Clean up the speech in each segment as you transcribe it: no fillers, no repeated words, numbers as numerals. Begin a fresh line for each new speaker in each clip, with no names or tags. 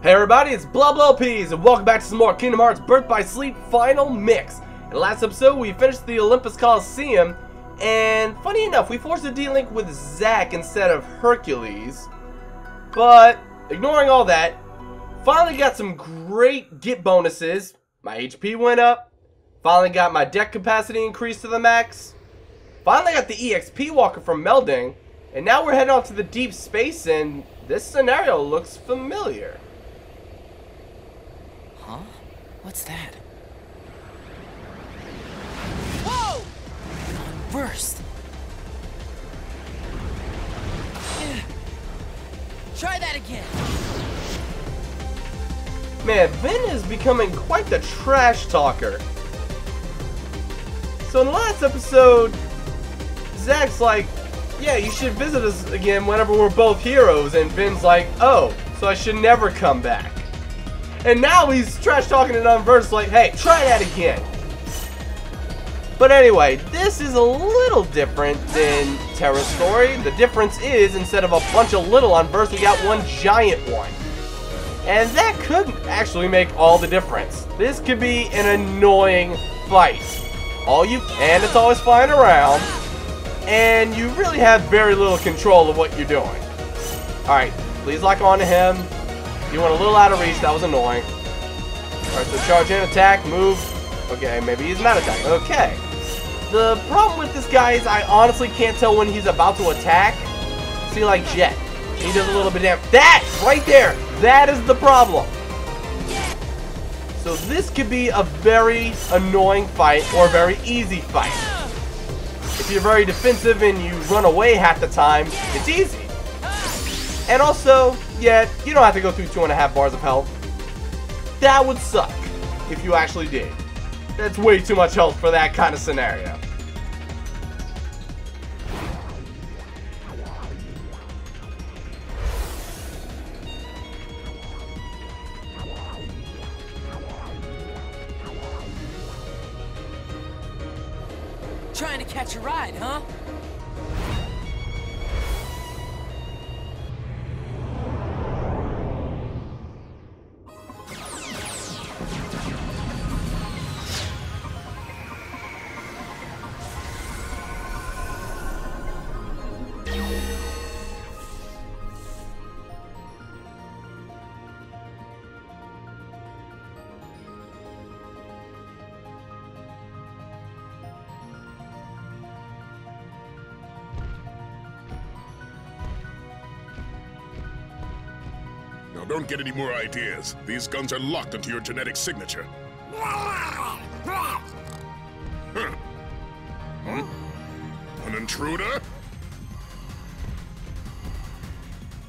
Hey everybody, it's BlahBlahPeas, and welcome back to some more Kingdom Hearts Birth by Sleep Final Mix. In the last episode, we finished the Olympus Coliseum, and funny enough, we forced a D-Link with Zack instead of Hercules. But, ignoring all that, finally got some great get bonuses. My HP went up, finally got my deck capacity increased to the max, finally got the EXP Walker from melding, and now we're heading out to the deep space, and this scenario looks familiar.
Huh? What's that? Whoa! Burst! Try that again!
Man, Vin is becoming quite the trash talker. So in the last episode, Zack's like, yeah, you should visit us again whenever we're both heroes, and Vin's like, oh, so I should never come back. And now he's trash talking it on verse like, hey, try that again. But anyway, this is a little different than Terra's story. The difference is, instead of a bunch of little on verse, we got one giant one. And that could actually make all the difference. This could be an annoying fight. And it's always flying around. And you really have very little control of what you're doing. Alright, please lock on to him. You went a little out of reach, that was annoying. Alright, so charge in, attack, move. Okay, maybe he's not attacking. Okay. The problem with this guy is I honestly can't tell when he's about to attack. See, like Jet. He does a little bit of damage. That! Right there! That is the problem. So this could be a very annoying fight or a very easy fight. If you're very defensive and you run away half the time, it's easy. And also, yeah, you don't have to go through 2.5 bars of health. That would suck if you actually did. That's way too much health for that kind of scenario.
Trying to catch a ride, huh?
Now don't get any more ideas. These guns are locked into your genetic signature. Huh? An intruder?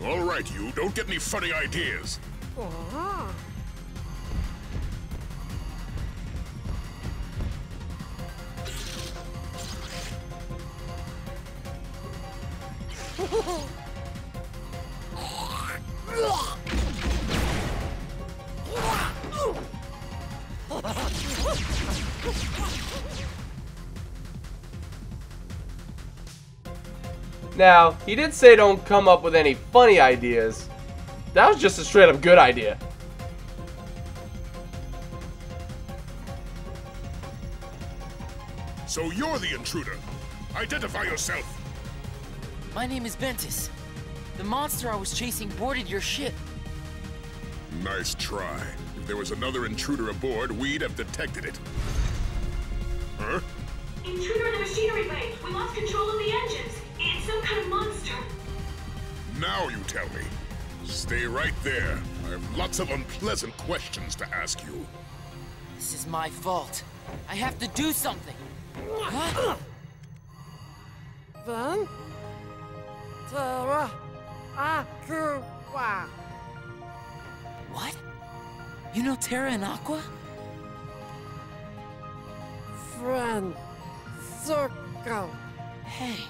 All right, you. Don't get any funny ideas.
Now, he did say don't come up with any funny ideas. That was just a straight up good idea.
So you're the intruder. Identify yourself.
My name is Ventus. The monster I was chasing boarded your ship.
Nice try. If there was another intruder aboard, we'd have detected it. Huh?
Intruder in the machinery bay. We lost control of the engines. It's some kind of monster.
Now you tell me. Stay right there. I have lots of unpleasant questions to ask you.
This is my fault. I have to do something. Huh?
Then, Terra Aqua.
What? You know Terra and Aqua?
Friend Circle.
Hey,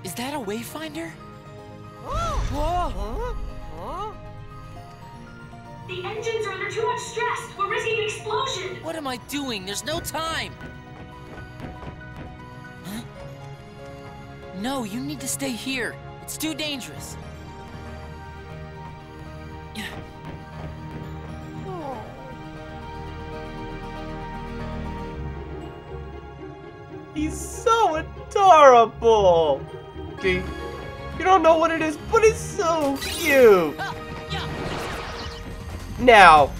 is that a wayfinder?
Whoa. Huh?
The engines are under too much stress. We're risking an explosion.
What am I doing? There's no time. Huh? No, you need to stay here. It's too dangerous.
He's so adorable. See, you don't know what it is, but it's so cute. Now,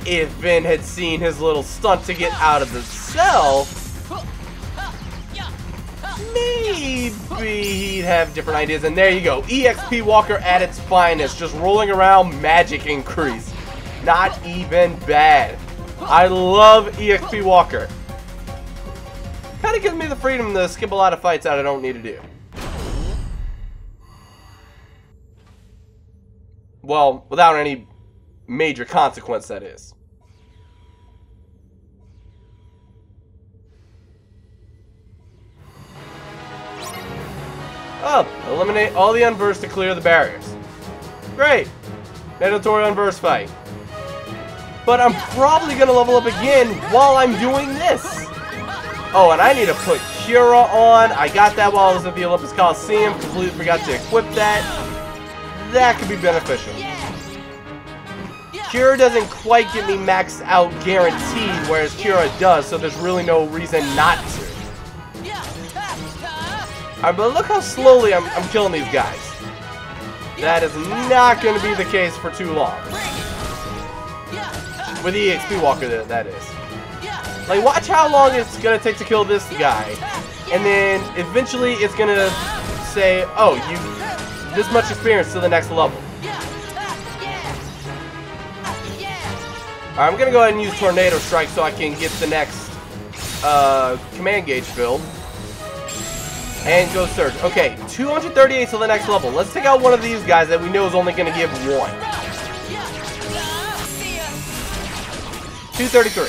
if Vin had seen his little stunt to get out of the cell, maybe he'd have different ideas. And there you go, EXP Walker at its finest, just rolling around, magic increase. Not even bad. I love EXP Walker. Kind of gives me the freedom to skip a lot of fights that I don't need to do. Well, without any major consequence, that is. Oh, eliminate all the unversed to clear the barriers. Great. Mandatory unversed fight. But I'm probably going to level up again while I'm doing this. Oh, and I need to put Cura on. I got that while I was at the Olympus Coliseum. Completely forgot to equip that. That could be beneficial. Cura doesn't quite get me maxed out guaranteed, whereas Cura does, so there's really no reason not to. Alright, but look how slowly I'm killing these guys. That is not going to be the case for too long. With the EXP Walker, that is. Like, watch how long it's going to take to kill this guy. And then, eventually, it's going to say, oh, you this much experience to the next level. Alright, I'm going to go ahead and use Tornado Strike so I can get the next command gauge filled. And go Surge. Okay, 238 to the next level. Let's take out one of these guys that we know is only going to give one. 233.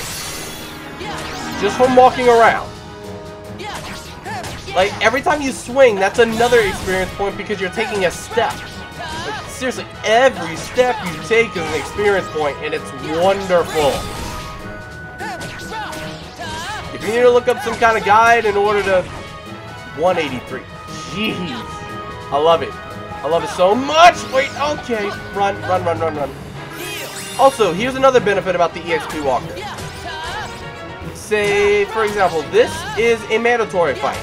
Just from walking around. Like, every time you swing, that's another experience point because you're taking a step. Like, seriously, every step you take is an experience point, and it's wonderful. If you need to look up some kind of guide in order to... 183. Jeez. I love it. I love it so much. Wait, okay. Run, run, run, run, run. Also, here's another benefit about the EXP Walker. Say, for example, this is a mandatory fight.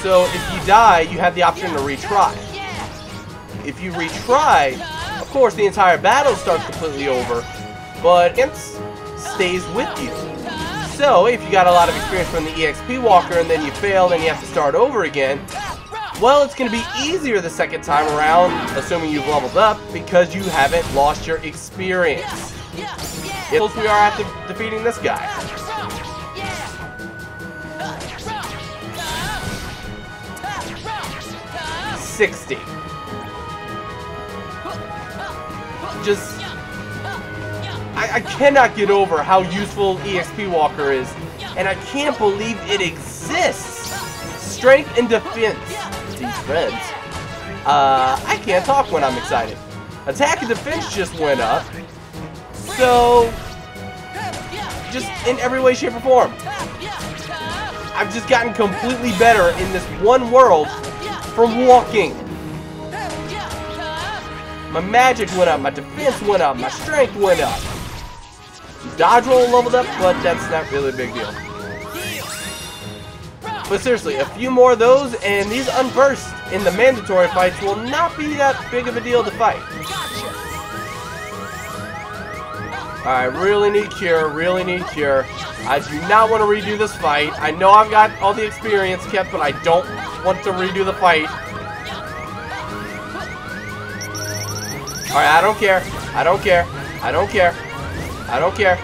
So if you die, you have the option to retry. If you retry, of course, the entire battle starts completely over, but it stays with you. So, if you got a lot of experience from the EXP Walker and then you fail and you have to start over again, well, it's going to be easier the second time around, assuming you've leveled up, because you haven't lost your experience. Close we are after defeating this guy. $60. Just... I cannot get over how useful EXP Walker is, and I can't believe it exists. Strength and defense. Defense. I can't talk when I'm excited. Attack and defense just went up. So, just in every way, shape, or form. I've just gotten completely better in this one world from walking. My magic went up, my defense went up, my strength went up. Dodge roll leveled up, but that's not really a big deal. But seriously, a few more of those, and these unversed in the mandatory fights will not be that big of a deal to fight. Alright, really need Cure, really need Cure. I do not want to redo this fight. I know I've got all the experience kept, but I don't want to redo the fight. Alright, I don't care. I don't care. I don't care. I don't care.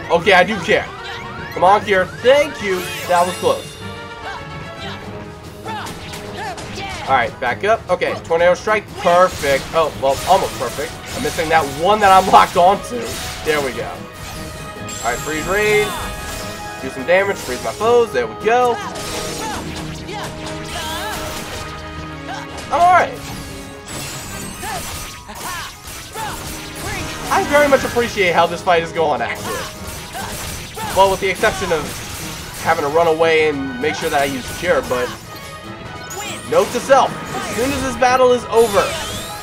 Okay, I do care. Come on, Cure. Thank you. That was close. Alright, back up. Okay, Tornado Strike. Perfect. Oh, well, almost perfect. I'm missing that one that I'm locked onto. There we go. Alright, Freeze Raid. Do some damage. Freeze my foes. There we go. Alright. I very much appreciate how this fight is going, actually. Well, with the exception of having to run away and make sure that I use Cure, but... Note to self, as soon as this battle is over,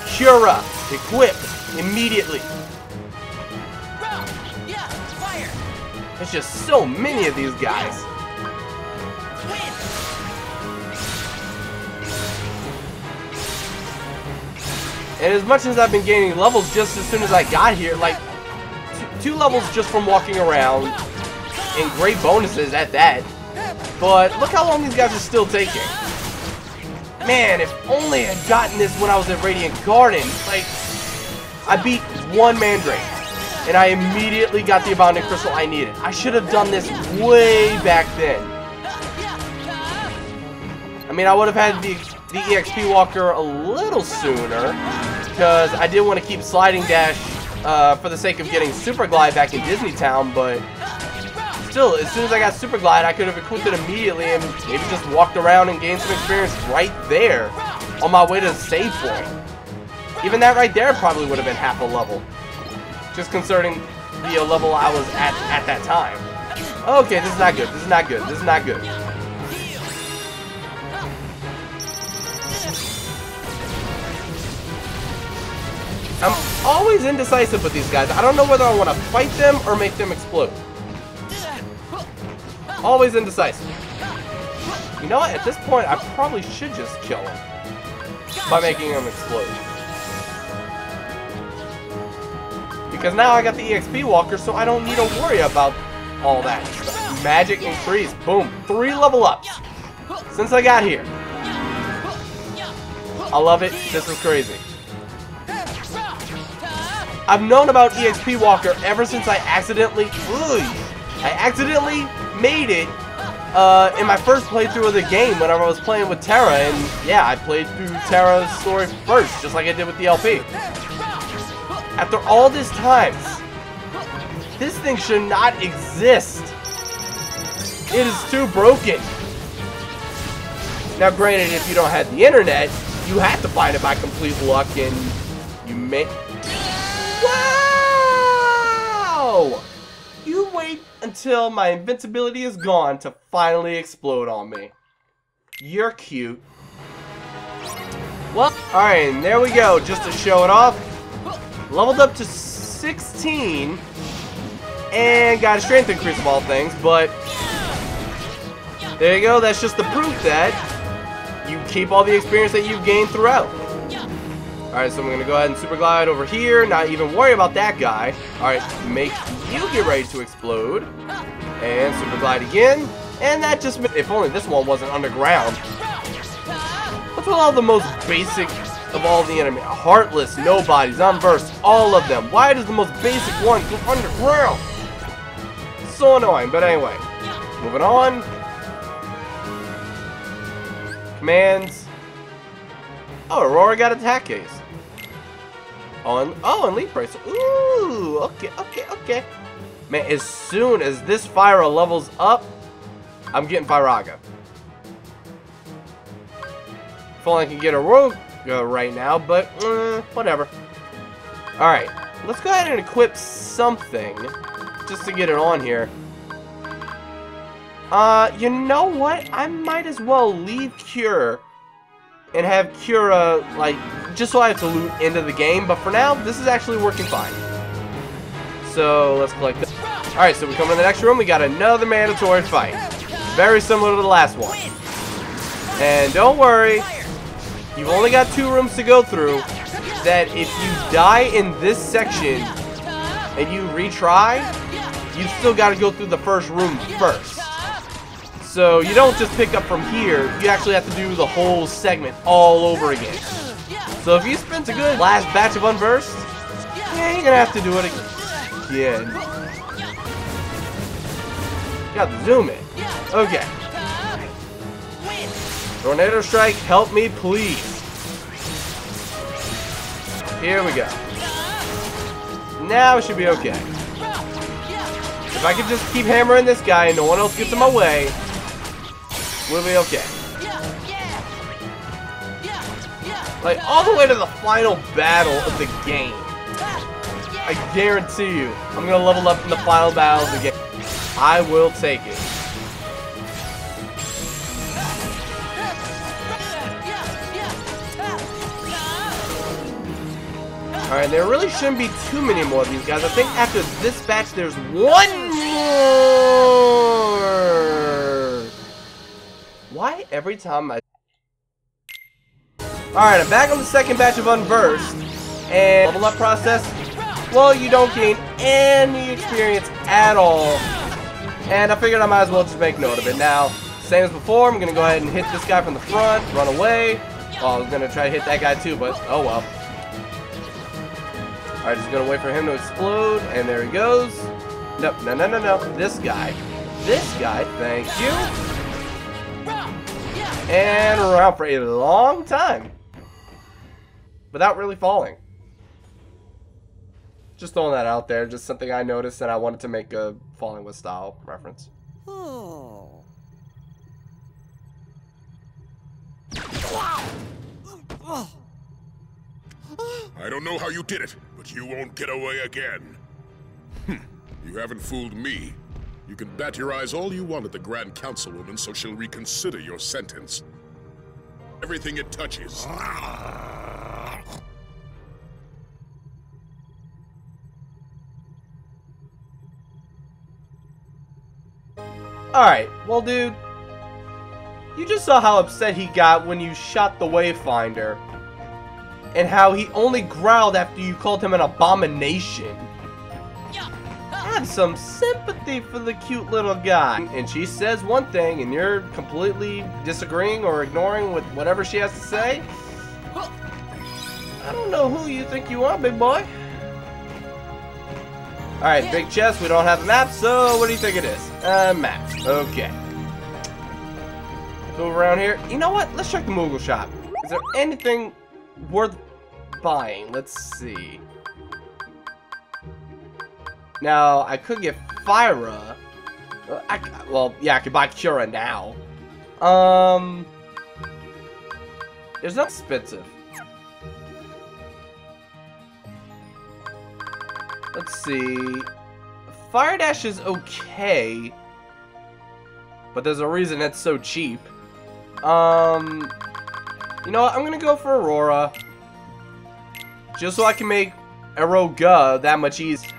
Cura, equip, immediately. There's just so many of these guys. And as much as I've been gaining levels just as soon as I got here, like, two levels just from walking around, and great bonuses at that. But look how long these guys are still taking. Man, if only I'd gotten this when I was at Radiant Garden. Like, I beat one Mandrake, and I immediately got the Abounding Crystal I needed. I should have done this way back then. I mean, I would have had the EXP Walker a little sooner, because I did want to keep Sliding Dash for the sake of getting Super Glide back in Disney Town, but still, as soon as I got Super Glide, I could have equipped it immediately and maybe just walked around and gained some experience right there on my way to the save point. Even that right there probably would have been half a level, just concerning the level I was at that time. Okay, this is not good. This is not good. This is not good. I'm always indecisive with these guys. I don't know whether I want to fight them or make them explode. Always indecisive. You know what? At this point, I probably should just kill him by making him explode. Because now I got the EXP Walker, so I don't need to worry about all that stuff. Magic increase. Boom. 3 level ups since I got here. I love it. This is crazy. I've known about EXP Walker ever since I accidentally made it in my first playthrough of the game whenever I was playing with Terra, and yeah, I played through Terra's story first, just like I did with the LP. After all this time, this thing should not exist. It is too broken. Now granted, if you don't have the internet, you have to find it by complete luck, and you may... Wow! You wait until my invincibility is gone to finally explode on me. You're cute. Well, alright, and there we go. Just to show it off. Leveled up to 16. And got a strength increase of all things, but... there you go. That's just the proof that you keep all the experience that you've gained throughout. Alright, so I'm going to go ahead and Super Glide over here. Not even worry about that guy. Alright, make you get ready to explode. And Super Glide again. And that just... if only this one wasn't underground. What's with all the most basic of all the enemy? Heartless, Nobodies, Unversed, all of them. Why does the most basic one go underground? So annoying, but anyway. Moving on. Commands. Oh, Aurora got attack case. Oh, and Leaf Bracer. Ooh, okay. Man, as soon as this Fyra levels up, I'm getting Firaga. If only I can get a Rogue right now, but whatever. Alright, let's go ahead and equip something just to get it on here. You know what? I might as well leave Cure and have Cura, like, just so I have to loot into the game. But for now, this is actually working fine. So, let's collect this. Alright, so we come to the next room. We got another mandatory fight. Very similar to the last one. And don't worry, you've only got 2 rooms to go through. That if you die in this section and you retry, you've still got to go through the first room first. So you don't just pick up from here, you actually have to do the whole segment all over again. So if you spent a good last batch of Unversed, yeah, you're gonna have to do it again. Got to zoom in. Okay. Tornado Strike, help me please. Here we go. Now it should be okay. If I could just keep hammering this guy and no one else gets in my way, we'll be okay. Like, all the way to the final battle of the game. I guarantee you, I'm gonna level up in the final battle of the game. I will take it. Alright, there really shouldn't be too many more of these guys. I think after this batch, there's one more. Why every time I... Alright, I'm back on the second batch of Unversed. And level up process, well, you don't gain any experience at all. And I figured I might as well just make note of it. Now, same as before, I'm going to go ahead and hit this guy from the front, run away. Well, I was going to try to hit that guy too, but oh well. Alright, just going to wait for him to explode, and there he goes. Nope, no, no, no, no. This guy. This guy, thank you. And around for a long time. Without really falling. Just throwing that out there, just something I noticed and I wanted to make a Falling with Style reference.
Oh.
I don't know how you did it, but you won't get away again. You haven't fooled me. You can bat your eyes all you want at the Grand Councilwoman so she'll reconsider your sentence. Everything it touches.
Alright, well dude, you just saw how upset he got when you shot the Wayfinder. And how he only growled after you called him an abomination. Have some sympathy for the cute little guy. And she says one thing and you're completely disagreeing or ignoring with whatever she has to say. I don't know who you think you are, big boy. Alright, big chest, we don't have a map, so what do you think it is? Map. Okay. Move around here. You know what? Let's check the Moogle shop. Is there anything worth buying? Let's see. Now, I could get Fyra. Well, yeah, I could buy Cura now. It's not expensive. Let's see. Fire Dash is okay, but there's a reason it's so cheap. You know what? I'm gonna go for Aurora, just so I can make Aeroga that much easier.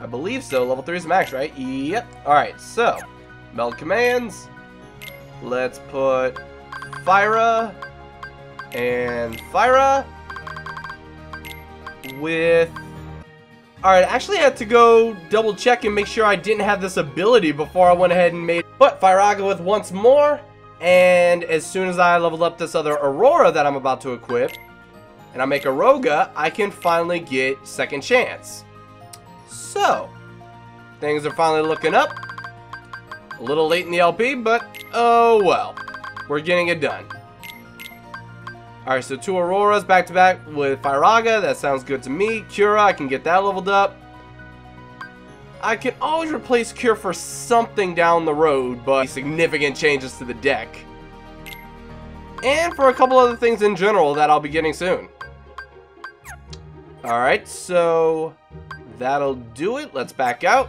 I believe so. Level 3 is max, right? Yep. All right. So, meld commands. Let's put Fyra and Fyra with. Alright, I actually had to go double check and make sure I didn't have this ability before I went ahead and made. But Firaga with once more, and as soon as I leveled up this other Aurora that I'm about to equip, and I make Aeroga, I can finally get second chance. So, things are finally looking up. A little late in the LP, but oh well. We're getting it done. Alright, so 2 Auroras back to back with Firaga. That sounds good to me. Cura, I can get that leveled up. I can always replace Cure for something down the road, but significant changes to the deck. And for a couple other things in general that I'll be getting soon. Alright, so that'll do it. Let's back out.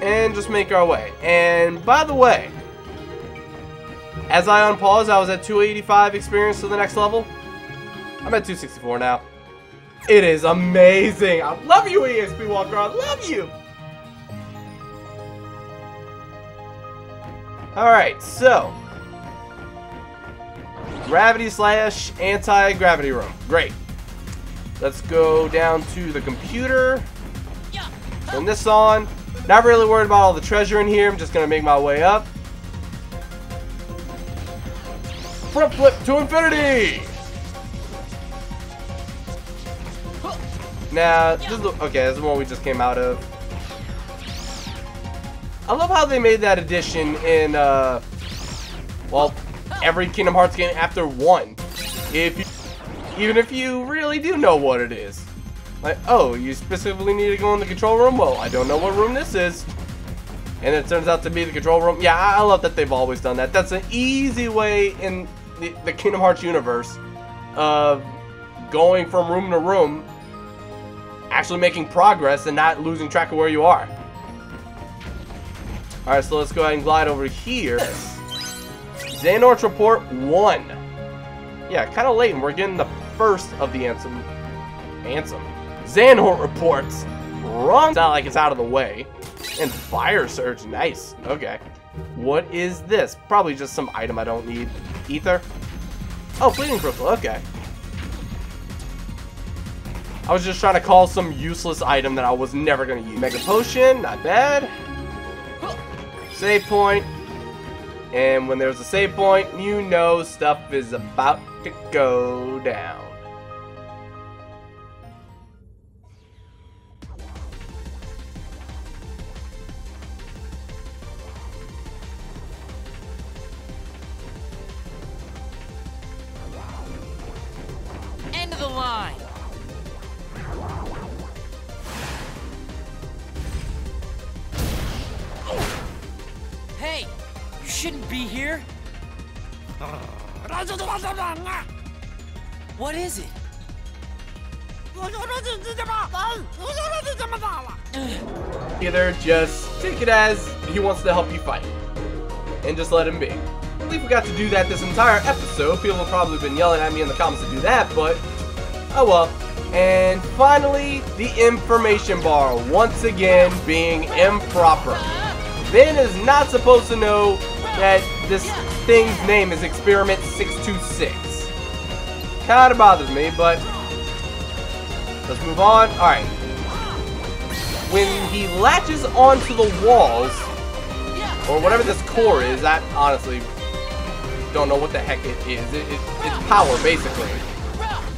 And just make our way. And by the way, as I unpause, I was at 285 experience to the next level. I'm at 264 now. It is amazing. I love you, ESP Walker. I love you. Alright, so. Gravity / anti-gravity room. Great. Let's go down to the computer. Turn this on. Not really worried about all the treasure in here. I'm just going to make my way up. Front flip to infinity! Now, this is okay, this is the one we just came out of. I love how they made that addition in, well, every Kingdom Hearts game after 1. Even if you really do know what it is. Like, oh, you specifically need to go in the control room? Well, I don't know what room this is. And it turns out to be the control room. Yeah, I love that they've always done that. That's an easy way in the Kingdom Hearts universe of going from room to room, actually making progress and not losing track of where you are. Alright, so let's go ahead and glide over here. Xehanort's Report 1. Yeah, kind of late, and we're getting the first of the Xehanort reports. Wrong. It's not like it's out of the way. And Fire Surge, nice. Okay. What is this? Probably just some item I don't need. Ether? Oh, Fleeting Crystal, okay. I was just trying to call some useless item that I was never gonna use. Mega Potion, not bad. Save point. And when there's a save point, you know stuff is about to go down.
End of the line. Hey, you shouldn't be here. What is it?
Either just take it as he wants to help you fight, and just let him be. I believe we got to do that this entire episode. People have probably been yelling at me in the comments to do that, but oh well. And finally, the information bar, once again being improper. Ben is not supposed to know that this thing's name is Experiment 626. Kinda bothers me, but let's move on. Alright. When he latches onto the walls, or whatever this core is, I honestly don't know what the heck it is. It's power, basically.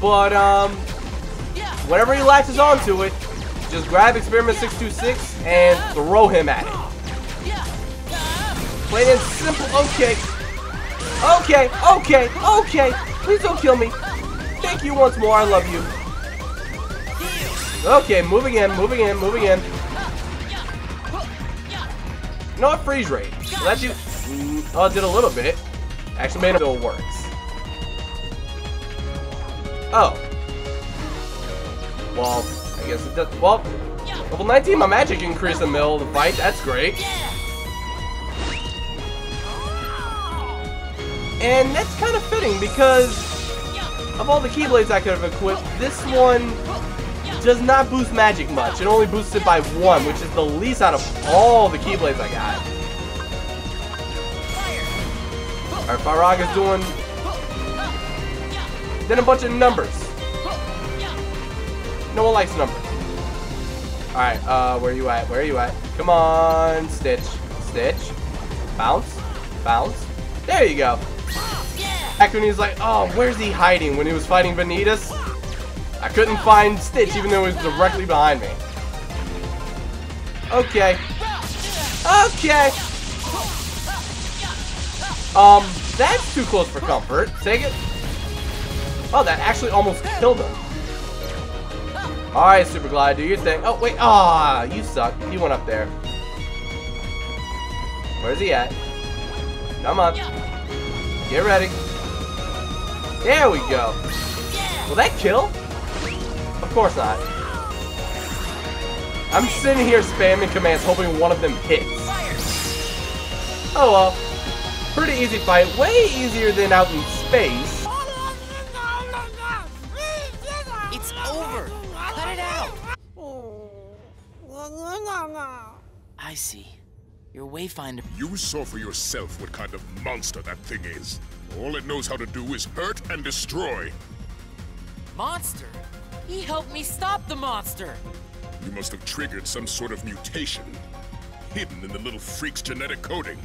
But, whenever he latches onto it, just grab Experiment 626 and throw him at it. Plain and simple. Okay. Okay. Okay. Okay. Please don't kill me. Thank you once more. I love you. Okay, moving in, moving in, moving in. You know what? Freeze rate. Let you. Oh, it did a little bit. Actually, made it still works. Oh. Well, I guess it does. Well, level 19, my magic increased in the middle of the fight. That's great. And that's kind of fitting because of all the Keyblades I could have equipped, this one does not boost magic much. It only boosts it by 1, which is the least out of all the Keyblades I got. Alright, Faraga's doing then a bunch of numbers. No one likes numbers. Alright, where are you at? Where are you at? Come on, Stitch. Stitch. Bounce. Bounce. There you go. Back when he was like, oh, where's he hiding? When he was fighting Vanitas, I couldn't find Stitch even though he was directly behind me. Okay. Okay. That's too close for comfort. Take it. Oh, that actually almost killed him. Alright, Super Glide, do your thing. Oh, wait. Ah, you suck. He went up there. Where's he at? Come on. Get ready. There we go. Will that kill? Of course not. I'm sitting here spamming commands hoping one of them hits. Oh well. Pretty easy fight. Way easier than out in space.
It's over. Cut it out. I see. Your Wayfinder.
You saw for yourself what kind of monster that thing is. All it knows how to do is hurt and destroy.
Monster? He helped me stop the monster.
You must have triggered some sort of mutation, hidden in the little freak's genetic coding.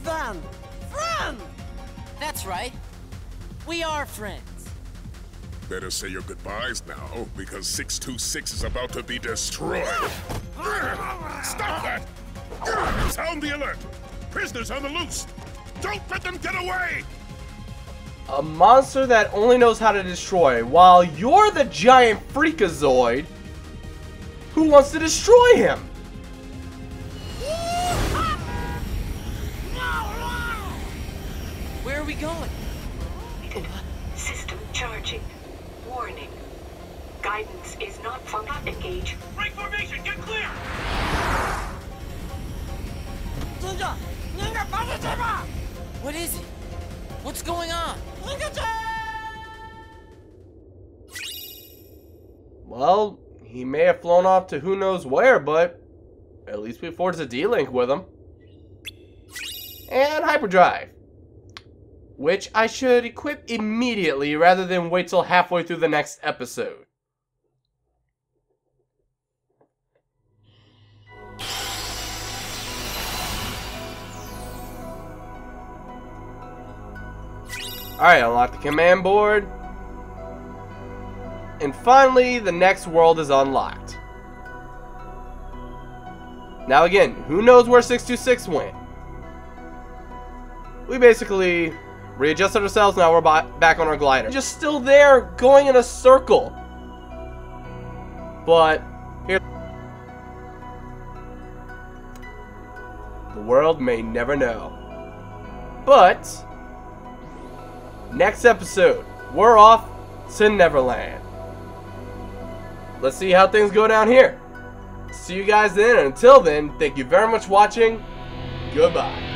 Then, friend!
That's right. We are friends.
Better say your goodbyes now, because 626 is about to be destroyed. Stop that! Sound the alert! Prisoners on the loose! Don't let them get away!
A monster that only knows how to destroy, while you're the giant freakazoid who wants to destroy him.
Where are we going?
System charging. Warning. Guidance is not functional. Engage.
Break formation, get clear!
What is it? What's going on?
Well, he may have flown off to who knows where, but at least we forged a D-Link with him. And Hyperdrive. which I should equip immediately rather than wait till halfway through the next episode. Alright, unlock the command board. And finally, the next world is unlocked. Now again, who knows where 626 went? We basically readjusted ourselves, now we're back on our glider. Just still there, going in a circle. But, here... the world may never know. But... next episode, we're off to Neverland. Let's see how things go down here. See you guys then, and until then, thank you very much for watching. Goodbye.